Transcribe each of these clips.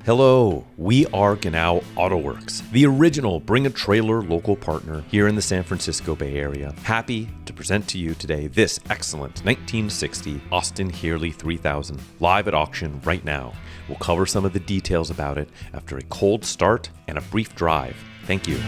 Hello, we are Genau AutoWerks, the original Bring a Trailer local partner here in the San Francisco Bay Area. Happy to present to you today this excellent 1960 Austin Healey 3000, live at auction right now. We'll cover some of the details about it after a cold start and a brief drive. Thank you.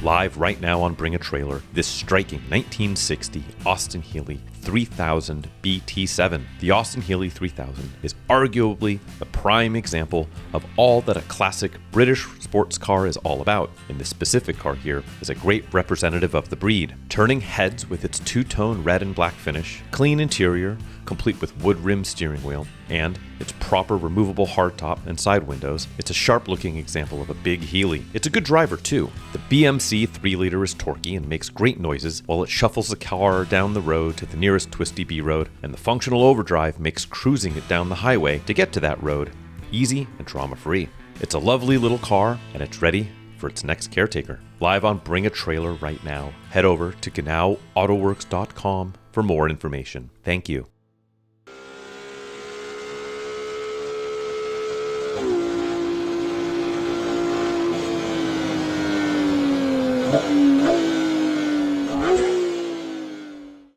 Live right now on Bring a Trailer, this striking 1960 Austin Healey 3000 BT7. The Austin Healey 3000 is arguably the prime example of all that a classic British sports car is all about. And this specific car here is a great representative of the breed. Turning heads with its two-tone red and black finish, clean interior, complete with wood-rimmed steering wheel, and its proper removable hardtop and side windows, it's a sharp-looking example of a big Healey. It's a good driver too. The BMC 3-liter is torquey and makes great noises while it shuffles the car down the road to the nearest twisty B road, and the functional overdrive makes cruising it down the highway to get to that road easy and trauma-free. It's a lovely little car, and it's ready for its next caretaker. Live on Bring a Trailer right now. Head over to GenauAutoWerks.com for more information. Thank you. Yep.